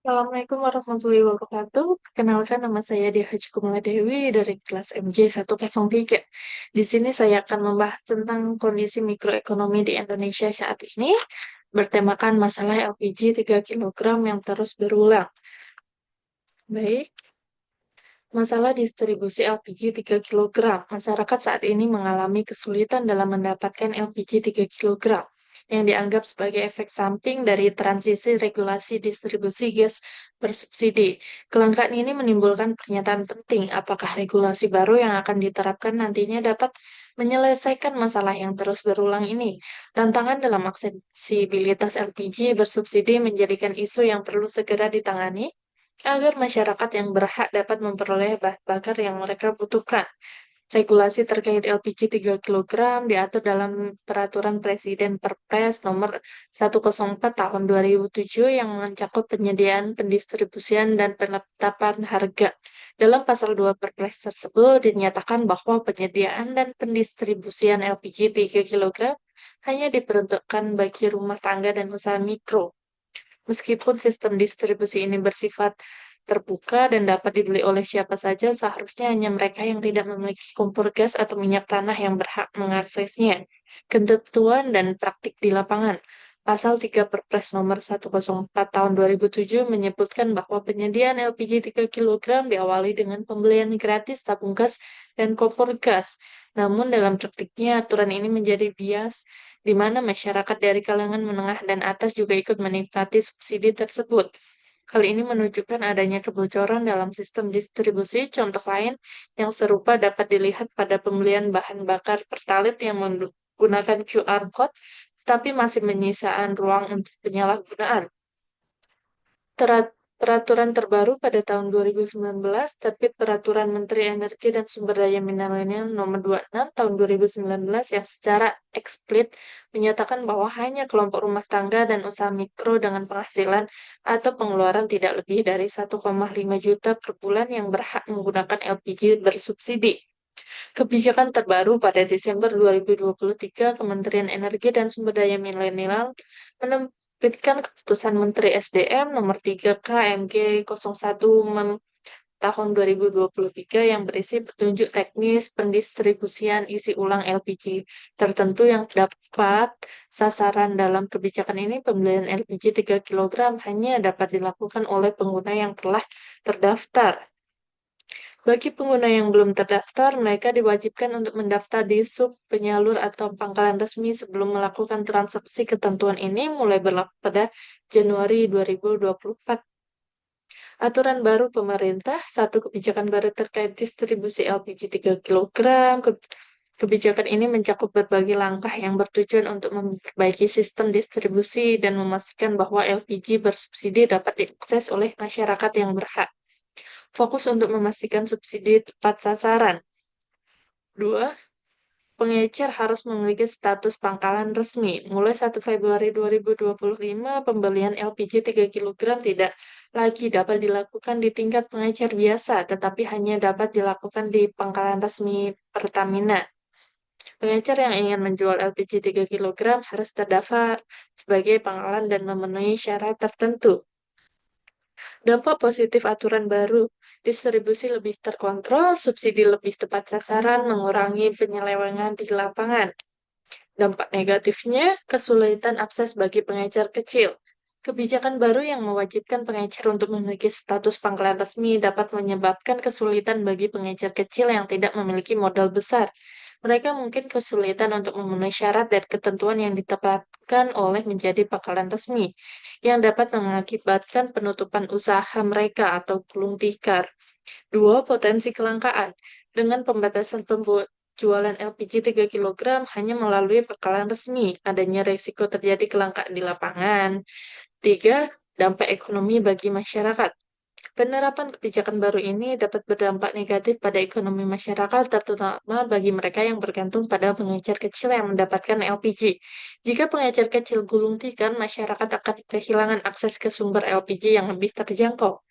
Assalamualaikum warahmatullahi wabarakatuh. Perkenalkan nama saya Dia Haji Kumala Dewi dari kelas MJ 103. Di sini saya akan membahas tentang kondisi mikroekonomi di Indonesia saat ini, bertemakan masalah LPG 3 kilogram yang terus berulang. Baik, masalah distribusi LPG 3 kilogram. Masyarakat saat ini mengalami kesulitan dalam mendapatkan LPG 3 kilogram yang dianggap sebagai efek samping dari transisi regulasi distribusi gas bersubsidi. Kelangkaan ini menimbulkan pernyataan penting, apakah regulasi baru yang akan diterapkan nantinya dapat menyelesaikan masalah yang terus berulang ini. Tantangan dalam aksesibilitas LPG bersubsidi menjadikan isu yang perlu segera ditangani agar masyarakat yang berhak dapat memperoleh bahan bakar yang mereka butuhkan. Regulasi terkait LPG 3 kilogram diatur dalam Peraturan Presiden Perpres nomor 104 tahun 2007 yang mencakup penyediaan, pendistribusian, dan penetapan harga. Dalam pasal 2 Perpres tersebut dinyatakan bahwa penyediaan dan pendistribusian LPG 3 kilogram hanya diperuntukkan bagi rumah tangga dan usaha mikro. Meskipun sistem distribusi ini bersifat terbuka dan dapat dibeli oleh siapa saja, seharusnya hanya mereka yang tidak memiliki kompor gas atau minyak tanah yang berhak mengaksesnya. Ketentuan dan praktik di lapangan. Pasal 3 Perpres nomor 104 tahun 2007 menyebutkan bahwa penyediaan LPG 3 kilogram diawali dengan pembelian gratis tabung gas dan kompor gas. Namun dalam praktiknya aturan ini menjadi bias di mana masyarakat dari kalangan menengah dan atas juga ikut menikmati subsidi tersebut. Hal ini menunjukkan adanya kebocoran dalam sistem distribusi. Contoh lain yang serupa dapat dilihat pada pembelian bahan bakar Pertalite yang menggunakan QR code, tapi masih menyisakan ruang untuk penyalahgunaan. Peraturan terbaru pada tahun 2019, Terbit Peraturan Menteri Energi dan Sumber Daya Mineral Nomor 26 tahun 2019 yang secara eksplisit menyatakan bahwa hanya kelompok rumah tangga dan usaha mikro dengan penghasilan atau pengeluaran tidak lebih dari 1,5 juta per bulan yang berhak menggunakan LPG bersubsidi. Kebijakan terbaru pada Desember 2023, Kementerian Energi dan Sumber Daya Mineral menerbitkan Keputusan Menteri SDM Nomor 3 KMG 01 tahun 2023 yang berisi petunjuk teknis pendistribusian isi ulang LPG tertentu yang terdapat sasaran dalam kebijakan ini. Pembelian LPG 3 kilogram hanya dapat dilakukan oleh pengguna yang telah terdaftar. Bagi pengguna yang belum terdaftar, mereka diwajibkan untuk mendaftar di sub penyalur atau pangkalan resmi sebelum melakukan transaksi. Ketentuan ini mulai berlaku pada Januari 2024. Aturan baru pemerintah, satu kebijakan baru terkait distribusi LPG 3 kilogram. Kebijakan ini mencakup berbagai langkah yang bertujuan untuk memperbaiki sistem distribusi dan memastikan bahwa LPG bersubsidi dapat diakses oleh masyarakat yang berhak. Fokus untuk memastikan subsidi tepat sasaran. 2. Pengecer harus memiliki status pangkalan resmi. Mulai 1 Februari 2025, pembelian LPG 3 kilogram tidak lagi dapat dilakukan di tingkat pengecer biasa, tetapi hanya dapat dilakukan di pangkalan resmi Pertamina. Pengecer yang ingin menjual LPG 3 kilogram harus terdaftar sebagai pangkalan dan memenuhi syarat tertentu. Dampak positif aturan baru, distribusi lebih terkontrol, subsidi lebih tepat sasaran, mengurangi penyelewengan di lapangan. Dampak negatifnya, kesulitan akses bagi pengecer kecil. Kebijakan baru yang mewajibkan pengecer untuk memiliki status pangkalan resmi dapat menyebabkan kesulitan bagi pengecer kecil yang tidak memiliki modal besar. Mereka mungkin kesulitan untuk memenuhi syarat dan ketentuan yang ditetapkan oleh menjadi pangkalan resmi, yang dapat mengakibatkan penutupan usaha mereka atau gulung tikar. 2. Potensi kelangkaan. Dengan pembatasan jualan LPG 3 kilogram hanya melalui pangkalan resmi, adanya risiko terjadi kelangkaan di lapangan. 3. Dampak ekonomi bagi masyarakat. Penerapan kebijakan baru ini dapat berdampak negatif pada ekonomi masyarakat, terutama bagi mereka yang bergantung pada pengecer kecil yang mendapatkan LPG. Jika pengecer kecil gulung tikar, masyarakat akan kehilangan akses ke sumber LPG yang lebih terjangkau.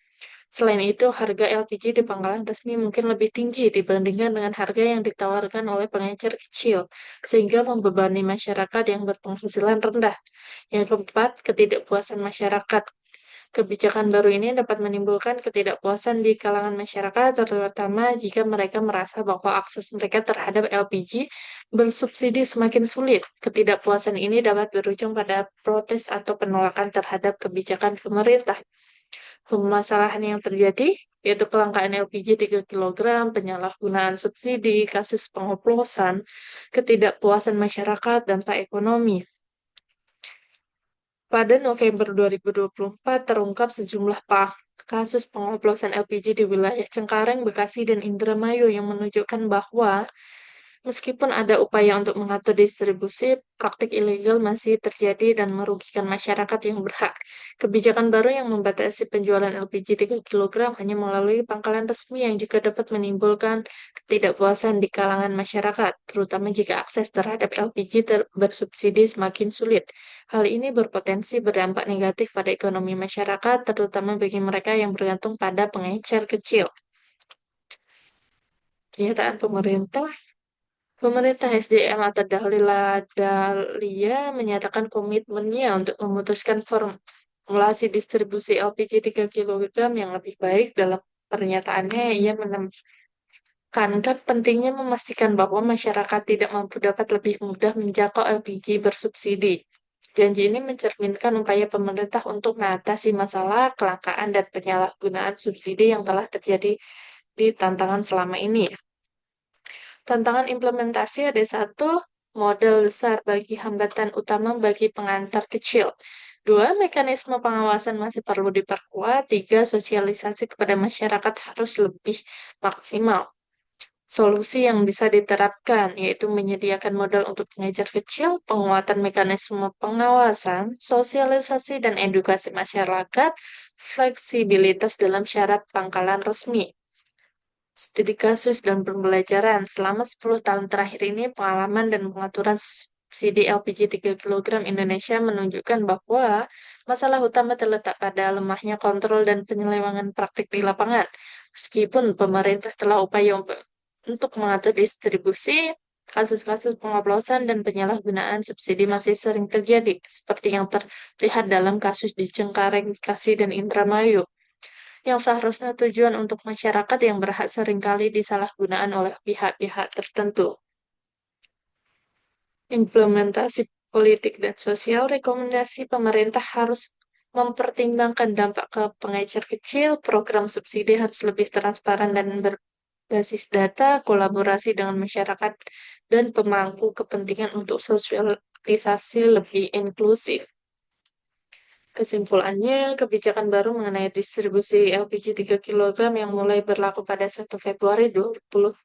Selain itu, harga LPG di pangkalan resmi mungkin lebih tinggi dibandingkan dengan harga yang ditawarkan oleh pengecer kecil, sehingga membebani masyarakat yang berpenghasilan rendah. Yang keempat, ketidakpuasan masyarakat. Kebijakan baru ini dapat menimbulkan ketidakpuasan di kalangan masyarakat, terutama jika mereka merasa bahwa akses mereka terhadap LPG bersubsidi semakin sulit. Ketidakpuasan ini dapat berujung pada protes atau penolakan terhadap kebijakan pemerintah. Permasalahan yang terjadi yaitu kelangkaan LPG 3 kg, penyalahgunaan subsidi, kasus pengoplosan, ketidakpuasan masyarakat, dampak ekonomi. Pada November 2024 terungkap sejumlah kasus pengoplosan LPG di wilayah Cengkareng, Bekasi, dan Indramayu yang menunjukkan bahwa meskipun ada upaya untuk mengatur distribusi, praktik ilegal masih terjadi dan merugikan masyarakat yang berhak. Kebijakan baru yang membatasi penjualan LPG 3 kg hanya melalui pangkalan resmi yang juga dapat menimbulkan ketidakpuasan di kalangan masyarakat, terutama jika akses terhadap LPG bersubsidi semakin sulit. Hal ini berpotensi berdampak negatif pada ekonomi masyarakat, terutama bagi mereka yang bergantung pada pengecer kecil. Pernyataan pemerintah Pemerintah SDM atau Dahlia menyatakan komitmennya untuk memutuskan formulasi distribusi LPG 3 kg yang lebih baik. Dalam pernyataannya, ia menekankan pentingnya memastikan bahwa masyarakat tidak mampu dapat lebih mudah menjangkau LPG bersubsidi. Janji ini mencerminkan upaya pemerintah untuk mengatasi masalah kelangkaan dan penyalahgunaan subsidi yang telah terjadi di tantangan selama ini. Tantangan implementasi ada satu, model besar bagi hambatan utama bagi pengantar kecil. Dua, mekanisme pengawasan masih perlu diperkuat. Tiga, sosialisasi kepada masyarakat harus lebih maksimal. Solusi yang bisa diterapkan yaitu menyediakan modal untuk pengecer kecil, penguatan mekanisme pengawasan, sosialisasi dan edukasi masyarakat, fleksibilitas dalam syarat pangkalan resmi. Studi kasus dan pembelajaran selama 10 tahun terakhir ini, pengalaman dan pengaturan subsidi LPG 3 kg Indonesia menunjukkan bahwa masalah utama terletak pada lemahnya kontrol dan penyelewengan praktik di lapangan. Meskipun pemerintah telah upaya untuk mengatur distribusi, kasus-kasus pengoplosan dan penyalahgunaan subsidi masih sering terjadi, seperti yang terlihat dalam kasus di Cengkareng, Bekasi, dan Indramayu yang seharusnya tujuan untuk masyarakat yang berhak seringkali disalahgunakan oleh pihak-pihak tertentu. Implementasi politik dan sosial, rekomendasi pemerintah harus mempertimbangkan dampak ke pengecer kecil, program subsidi harus lebih transparan dan berbasis data, kolaborasi dengan masyarakat, dan pemangku kepentingan untuk sosialisasi lebih inklusif. Kesimpulannya, kebijakan baru mengenai distribusi LPG 3 kg yang mulai berlaku pada 1 Februari 2025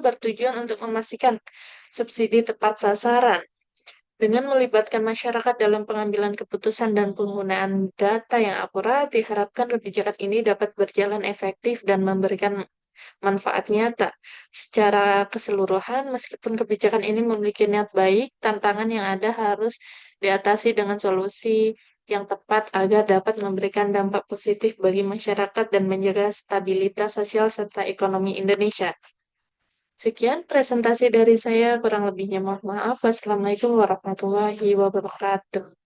bertujuan untuk memastikan subsidi tepat sasaran. Dengan melibatkan masyarakat dalam pengambilan keputusan dan penggunaan data yang akurat, diharapkan kebijakan ini dapat berjalan efektif dan memberikan manfaat nyata. Secara keseluruhan, meskipun kebijakan ini memiliki niat baik, tantangan yang ada harus diatasi dengan solusi yang tepat agar dapat memberikan dampak positif bagi masyarakat dan menjaga stabilitas sosial serta ekonomi Indonesia. Sekian presentasi dari saya, kurang lebihnya mohon maaf. Wassalamualaikum warahmatullahi wabarakatuh.